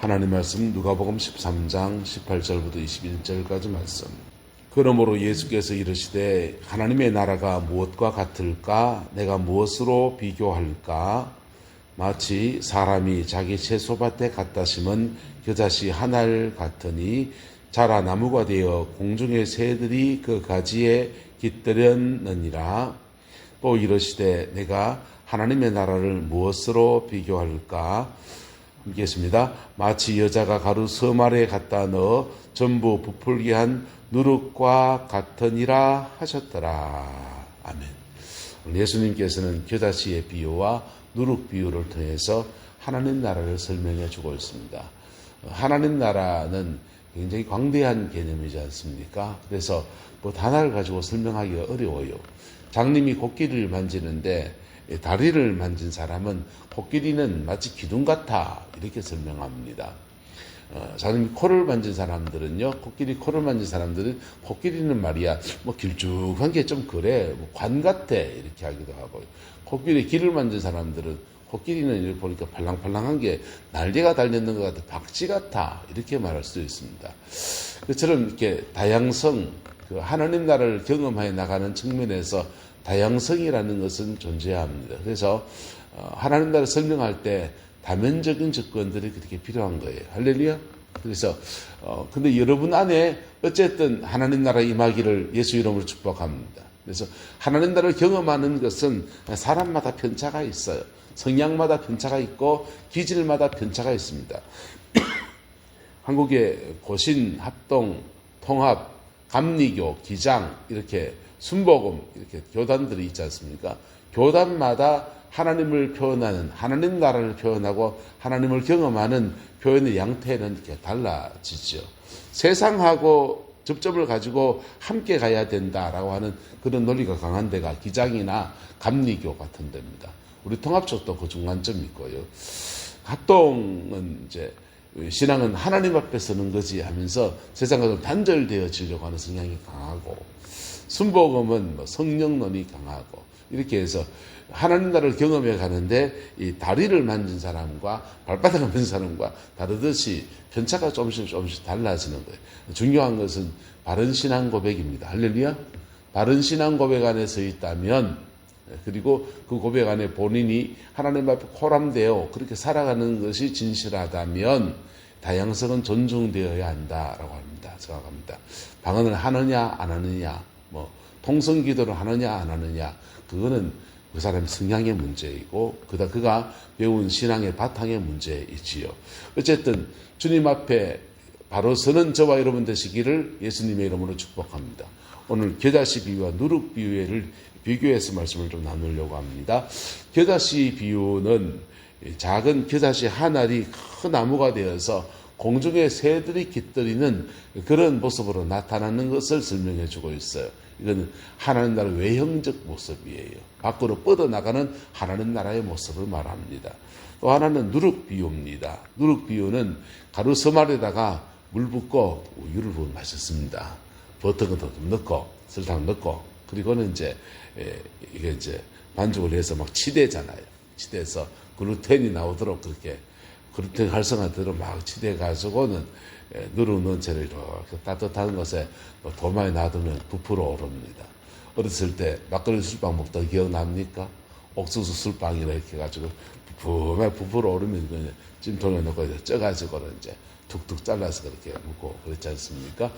하나님 말씀 누가복음 13장 18절부터 21절까지 말씀. 그러므로 예수께서 이르시되 하나님의 나라가 무엇과 같을까? 내가 무엇으로 비교할까? 마치 사람이 자기 채소밭에 갖다 심은 겨자씨 한 알 같으니 자라 나무가 되어 공중의 새들이 그 가지에 깃들였느니라. 또 이르시되 내가 하나님의 나라를 무엇으로 비교할까? 함께했습니다. 마치 여자가 가루 서말에 갖다 넣어 전부 부풀게 한 누룩과 같으니라 하셨더라. 아멘. 예수님께서는 겨자씨의 비유와 누룩 비유를 통해서 하나님 나라를 설명해 주고 있습니다. 하나님 나라는 굉장히 광대한 개념이지 않습니까? 그래서 뭐 단어를 가지고 설명하기가 어려워요. 장님이 코끼리를 만지는데 다리를 만진 사람은 코끼리는 마치 기둥 같아 이렇게 설명합니다. 장님이 코를 만진 사람들은요, 코끼리 코를 만진 사람들은 코끼리는 말이야 뭐 길쭉한 게 좀 그래, 뭐 관 같아 이렇게 하기도 하고, 코끼리 귀를 만진 사람들은 코끼리는 이렇게 보니까 팔랑팔랑한 게 날개가 달려있는 것 같아, 박쥐 같아 이렇게 말할 수도 있습니다. 그처럼 이렇게 다양성, 그 하나님 나라를 경험하여 나가는 측면에서 다양성이라는 것은 존재해야 합니다. 그래서 하나님 나라를 설명할 때 다면적인 접근들이 그렇게 필요한 거예요. 할렐루야. 그래서 근데 여러분 안에 어쨌든 하나님 나라 임하기를 예수 이름으로 축복합니다. 그래서 하나님 나라를 경험하는 것은 사람마다 편차가 있어요. 성향마다 편차가 있고 기질마다 편차가 있습니다. 한국의 고신, 합동, 통합, 감리교, 기장 이렇게 순복음 이렇게 교단들이 있지 않습니까? 교단마다 하나님을 표현하는, 하나님 나라를 표현하고 하나님을 경험하는 표현의 양태는 이렇게 달라지죠. 세상하고 접점을 가지고 함께 가야 된다라고 하는 그런 논리가 강한 데가 기장이나 감리교 같은 데입니다. 우리 통합 쪽도 그 중간점이 있고요. 합동은 이제 신앙은 하나님 앞에 서는 거지 하면서 세상과 좀 단절되어지려고 하는 성향이 강하고, 순복음은 뭐 성령론이 강하고, 이렇게 해서 하나님 나라를 경험해 가는데 이 다리를 만진 사람과 발바닥을 만진 사람과 다르듯이 편차가 조금씩 달라지는 거예요. 중요한 것은 바른 신앙 고백입니다. 할렐루야. 바른 신앙 고백 안에 서 있다면, 그리고 그 고백 안에 본인이 하나님 앞에 코람되어 그렇게 살아가는 것이 진실하다면 다양성은 존중되어야 한다라고 합니다. 생각합니다. 방언을 하느냐 안 하느냐, 뭐 통성기도를 하느냐 안 하느냐, 그거는 그 사람의 성향의 문제이고 그가 배운 신앙의 바탕의 문제이지요. 어쨌든 주님 앞에 바로 서는 저와 여러분 되시기를 예수님의 이름으로 축복합니다. 오늘 겨자씨 비유와 누룩 비유를 비교해서 말씀을 좀 나누려고 합니다. 겨자씨 비유는 작은 겨자씨 한 알이 큰 나무가 되어서 공중의 새들이 깃들이는 그런 모습으로 나타나는 것을 설명해 주고 있어요. 이건 하나님 나라의 외형적 모습이에요. 밖으로 뻗어나가는 하나님 나라의 모습을 말합니다. 또 하나는 누룩 비유입니다. 누룩 비유는 가루 서말에다가 물 붓고 우유를 부으면 맛있습니다. 버터도 좀 넣고 설탕 넣고, 그리고는 이게 반죽을 해서 막 치대잖아요. 치대서 글루텐이 나오도록 그렇게 글루텐 활성화되도록 막 치대가지고는 누룩 채를 이렇게 따뜻한 곳에 도마에 놔두면 부풀어 오릅니다. 어렸을 때 막걸리 술빵 먹던 기억납니까? 옥수수 술빵이라 이렇게 해가지고 부풀어 오르면 찜통에 넣고 쪄가지고는 툭툭 잘라서 그렇게 먹고 그랬지 않습니까?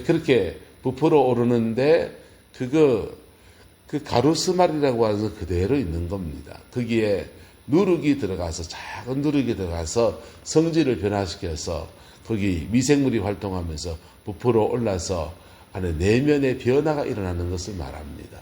그렇게 부풀어 오르는데 그 가루스말이라고 하는 건 그대로 있는 겁니다. 거기에 누룩이 들어가서, 작은 누룩이 들어가서 성질을 변화시켜서 거기 미생물이 활동하면서 부풀어 올라서 안에 내면의 변화가 일어나는 것을 말합니다.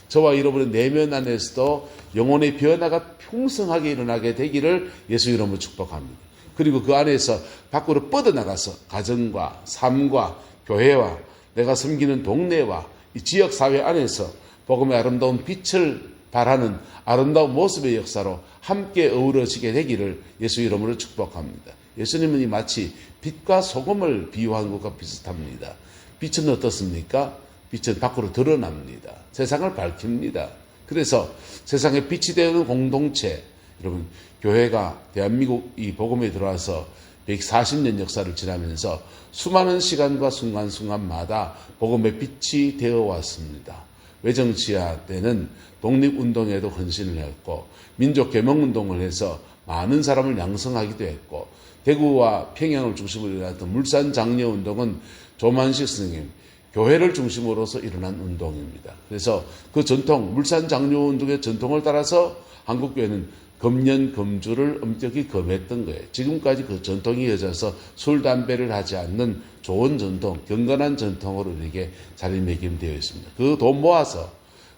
저와 여러분의 내면 안에서도 영혼의 변화가 풍성하게 일어나게 되기를 예수 이름으로 축복합니다. 그리고 그 안에서 밖으로 뻗어나가서 가정과 삶과 교회와 내가 섬기는 동네와 이 지역사회 안에서 복음의 아름다운 빛을 발하는 아름다운 모습의 역사로 함께 어우러지게 되기를 예수 이름으로 축복합니다. 예수님은 마치 빛과 소금을 비유한 것과 비슷합니다. 빛은 어떻습니까? 빛은 밖으로 드러납니다. 세상을 밝힙니다. 그래서 세상에 빛이 되는 공동체, 여러분 교회가 대한민국 이 복음에 들어와서 140년 역사를 지나면서 수많은 시간과 순간순간마다 복음의 빛이 되어 왔습니다. 외정치하 때는 독립운동에도 헌신을 했고 민족개명운동을 해서 많은 사람을 양성하기도 했고 대구와 평양을 중심으로 일어났던 물산장려운동은 조만식 스님 교회를 중심으로서 일어난 운동입니다. 그래서 그 전통 물산장려운동의 전통을 따라서 한국교회는 금연 금주를 엄격히 금했던 거예요. 지금까지 그 전통이 이어져서 술 담배를 하지 않는 좋은 전통, 경건한 전통으로 이렇게 자리매김되어 있습니다. 그 돈 모아서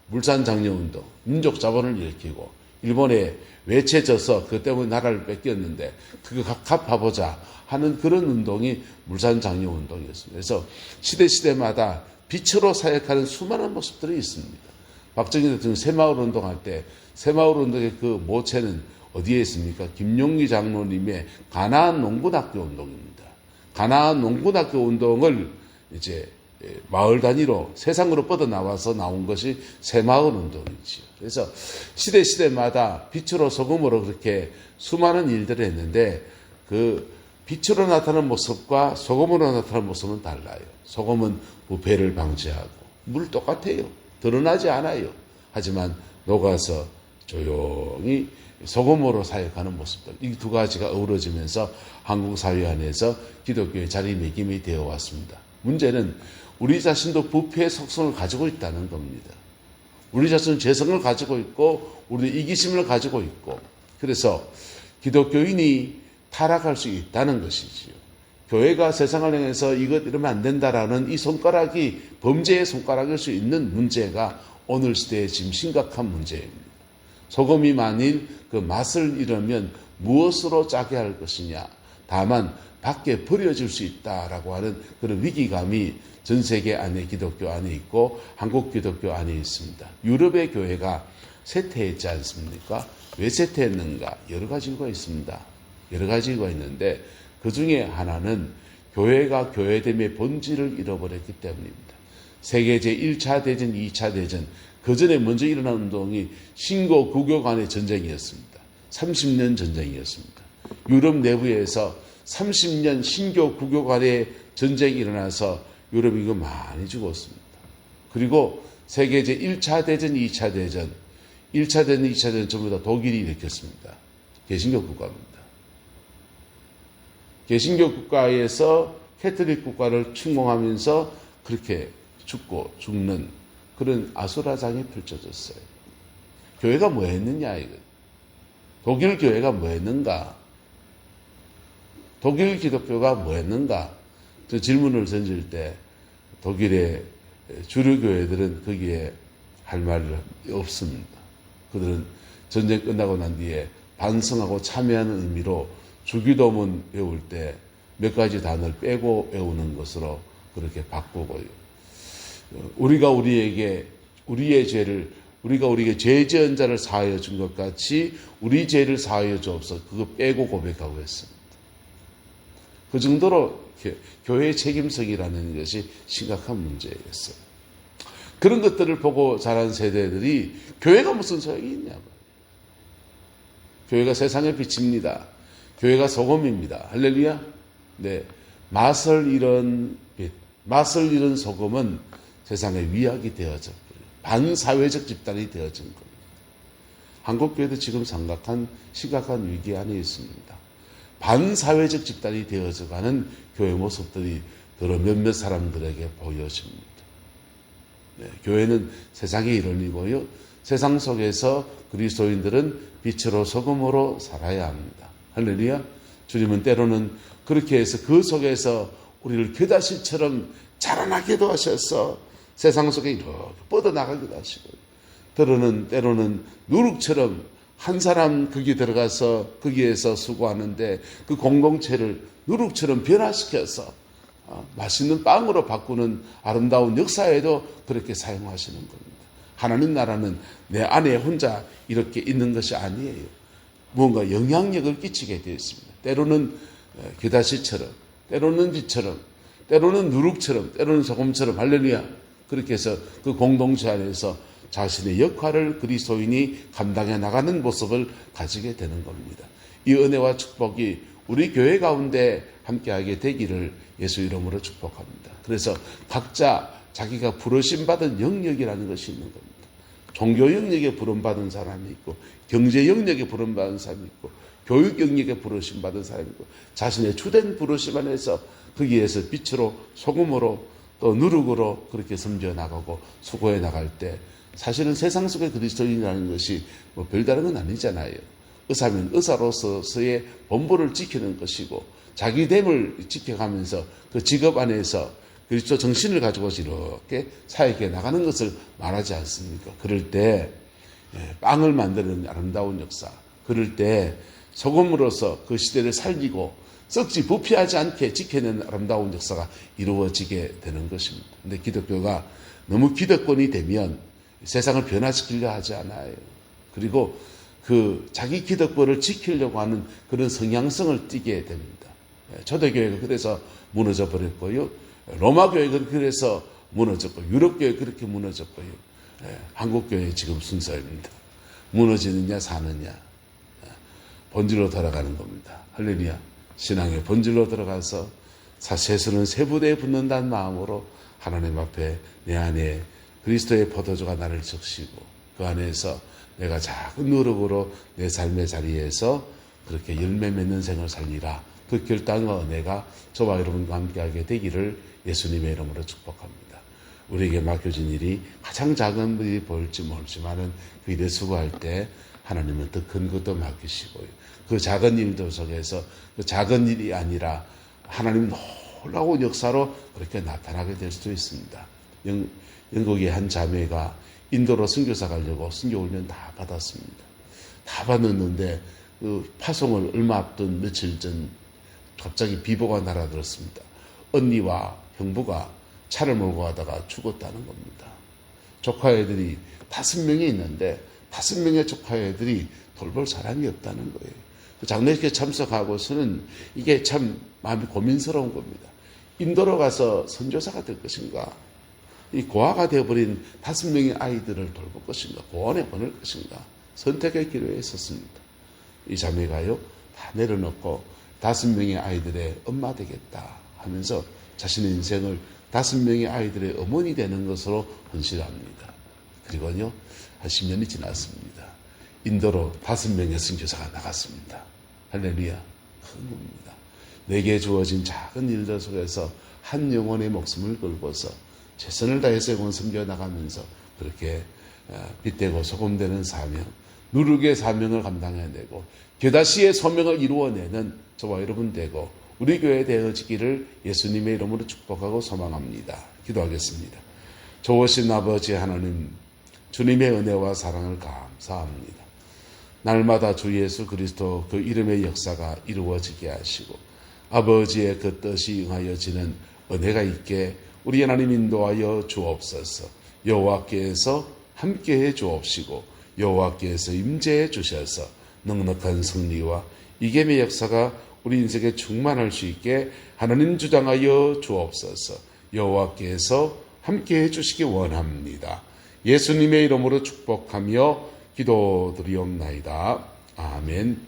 물산장려운동, 민족자본을 일으키고 일본에 외채져서 그 때문에 나라를 뺏겼는데 그거 갚아보자 하는 그런 운동이 물산장려운동이었습니다. 그래서 시대마다 빛으로 사역하는 수많은 모습들이 있습니다. 박정희 대통령 새마을 운동할 때 새마을 운동의 그 모체는 어디에 있습니까? 김용기 장로님의 가나안 농군학교 운동입니다. 가나안 농군학교 운동을 이제 마을 단위로 세상으로 뻗어나와서 나온 것이 새마을 운동이지요. 그래서 시대마다 빛으로 소금으로 그렇게 수많은 일들을 했는데 그 빛으로 나타나는 모습과 소금으로 나타나는 모습은 달라요. 소금은 부패를 방지하고 물 똑같아요. 드러나지 않아요. 하지만 녹아서 조용히 소금으로 사역하는 모습들, 이 두 가지가 어우러지면서 한국 사회 안에서 기독교의 자리매김이 되어 왔습니다. 문제는 우리 자신도 부패의 속성을 가지고 있다는 겁니다. 우리 자신은 죄성을 가지고 있고 우리 이기심을 가지고 있고 그래서 기독교인이 타락할 수 있다는 것이지요. 교회가 세상을 향해서 이러면 안 된다라는 이 손가락이 범죄의 손가락일 수 있는 문제가 오늘 시대에 지금 심각한 문제입니다. 소금이 만일 그 맛을 잃으면 무엇으로 짜게 할 것이냐. 다만 밖에 버려질 수 있다라고 하는 그런 위기감이 전 세계 안에 기독교 안에 있고 한국 기독교 안에 있습니다. 유럽의 교회가 쇠퇴했지 않습니까? 왜 쇠퇴했는가? 여러 가지 이유가 있습니다. 여러 가지 이유가 있는데 그 중에 하나는 교회가 교회됨의 본질을 잃어버렸기 때문입니다. 세계 제1차 대전, 2차 대전, 그 전에 먼저 일어난 운동이 신고 구교 간의 전쟁이었습니다. 30년 전쟁이었습니다. 유럽 내부에서 30년 신교 구교 간의 전쟁이 일어나서 유럽 인구 많이 죽었습니다. 그리고 세계 제1차 대전, 2차 대전, 1차 대전, 2차 대전 전부 다 독일이 일으켰습니다. 개신교 국가입니다. 개신교 국가에서 캐톨릭 국가를 침공하면서 그렇게 죽고 죽는 그런 아수라장이 펼쳐졌어요. 교회가 뭐 했느냐 이거. 독일 교회가 뭐 했는가? 독일 기독교가 뭐 했는가? 저 질문을 던질 때 독일의 주류 교회들은 거기에 할 말이 없습니다. 그들은 전쟁 끝나고 난 뒤에 반성하고 참여하는 의미로 주기도문 외울 때 몇 가지 단어를 빼고 외우는 것으로 그렇게 바꾸고요. 우리가 우리에게 죄 지은 자를 사하여 준 것 같이 우리 죄를 사하여 주옵소서. 그거 빼고 고백하고 했습니다. 그 정도로 교회의 책임성이라는 것이 심각한 문제였어요. 그런 것들을 보고 자란 세대들이 교회가 무슨 소용이 있냐고. 교회가 세상의 빛입니다. 교회가 소금입니다. 할렐루야. 네, 맛을 잃은 빛, 맛을 잃은 소금은 세상에 위약이 되어져 반사회적 집단이 되어진 겁니다. 한국교회도 지금 심각한 위기 안에 있습니다. 반사회적 집단이 되어져가는 교회 모습들이 더러 몇몇 사람들에게 보여집니다. 네, 교회는 세상의 일원이고요. 세상 속에서 그리스도인들은 빛으로 소금으로 살아야 합니다. 할렐루야. 주님은 때로는 그렇게 해서 그 속에서 우리를 겨다실처럼 자라나게도 하셔서 세상 속에 이렇게 뻗어나가기도 하시고 때로는 누룩처럼 한 사람 거기 들어가서 거기에서 수고하는데 그 공동체를 누룩처럼 변화시켜서 맛있는 빵으로 바꾸는 아름다운 역사에도 그렇게 사용하시는 겁니다. 하나님 나라는 내 안에 혼자 이렇게 있는 것이 아니에요. 무언가 영향력을 끼치게 되어 있습니다. 때로는 겨다시처럼, 때로는 빛처럼, 때로는 누룩처럼, 때로는 소금처럼, 할렐루야. 그렇게 해서 그 공동체 안에서 자신의 역할을 그리스도인이 감당해 나가는 모습을 가지게 되는 겁니다. 이 은혜와 축복이 우리 교회 가운데 함께하게 되기를 예수 이름으로 축복합니다. 그래서 각자 자기가 부르심받은 영역이라는 것이 있는 겁니다. 종교 영역에 부름받은 사람이 있고, 경제 영역에 부름받은 사람이 있고, 교육 영역에 부르심받은 사람이 있고, 자신의 주된 부르심 안에서 거기에서 빛으로 소금으로 또 누룩으로 그렇게 섬겨 나가고 수고해 나갈 때, 사실은 세상 속의 그리스도인이라는 것이 뭐 별다른 건 아니잖아요. 의사면 의사로서의 본분을 지키는 것이고, 자기됨을 지켜가면서 그 직업 안에서 그리스도 정신을 가지고 이렇게 사역해 나가는 것을 말하지 않습니까? 그럴 때 빵을 만드는 아름다운 역사, 그럴 때 소금으로서 그 시대를 살리고 썩지 부패하지 않게 지켜내는 아름다운 역사가 이루어지게 되는 것입니다. 근데 기독교가 너무 기득권이 되면 세상을 변화시키려 하지 않아요. 그리고 그 자기 기득권을 지키려고 하는 그런 성향성을 띠게 됩니다. 초대교회가 그래서 무너져 버렸고요. 로마교회가 그래서 무너졌고, 유럽교회가 그렇게 무너졌고요. 한국교회 지금 순서입니다. 무너지느냐 사느냐, 본질로 돌아가는 겁니다. 할렐루야. 신앙의 본질로 들어가서 세수는 세 부대에 붙는다는 마음으로 하나님 앞에 내 안에 그리스도의 포도주가 나를 적시고, 그 안에서 내가 작은 노력으로 내 삶의 자리에서 그렇게 열매 맺는 생을 살리라. 그 결단과 은혜가 저와 여러분과 함께하게 되기를 예수님의 이름으로 축복합니다. 우리에게 맡겨진 일이 가장 작은 일이 보일지 모르지만은 그 일에 수고할 때 하나님은 더 큰 것도 맡기시고요. 그 작은 일도 속에서 그 작은 일이 아니라 하나님 놀라운 역사로 그렇게 나타나게 될 수도 있습니다. 영국의 한 자매가 인도로 선교사 가려고 선교 훈련 다 받았습니다. 다 받았는데 그 파송을 얼마 앞둔 며칠 전 갑자기 비보가 날아들었습니다. 언니와 형부가 차를 몰고 가다가 죽었다는 겁니다. 조카애들이 5명이 있는데 5명의 조카애들이 돌볼 사람이 없다는 거예요. 장례식에 참석하고서는 이게 참 마음이 고민스러운 겁니다. 인도로 가서 선교사가 될 것인가, 이 고아가 되어버린 5명의 아이들을 돌볼 것인가, 고원에 보낼 것인가, 선택의 기로에 있었습니다. 이 자매가요, 다 내려놓고 5명의 아이들의 엄마 되겠다 하면서 자신의 인생을 5명의 아이들의 어머니 되는 것으로 헌신합니다. 그리고요, 한 10년이 지났습니다. 인도로 5명의 선교사가 나갔습니다. 할렐루야. 큰 겁니다. 내게 주어진 작은 일들 속에서 한 영혼의 목숨을 걸고서 최선을 다해서 영혼 섬겨 나가면서 그렇게 빛되고 소금되는 사명, 누룩의 사명을 감당해내고 겨다시의 소명을 이루어내는 저와 여러분 되고 우리 교회 되어지기를 예수님의 이름으로 축복하고 소망합니다. 기도하겠습니다. 좋으신 아버지 하나님, 주님의 은혜와 사랑을 감사합니다. 날마다 주 예수 그리스도 그 이름의 역사가 이루어지게 하시고 아버지의 그 뜻이 응하여지는 은혜가 있게 우리 하나님 인도하여 주옵소서. 여호와께서 함께해 주옵시고 여호와께서 임재해 주셔서 넉넉한 승리와 이김의 역사가 우리 인생에 충만할 수 있게 하나님 주장하여 주옵소서. 여호와께서 함께해 주시기 원합니다. 예수님의 이름으로 축복하며 기도드리옵나이다. 아멘.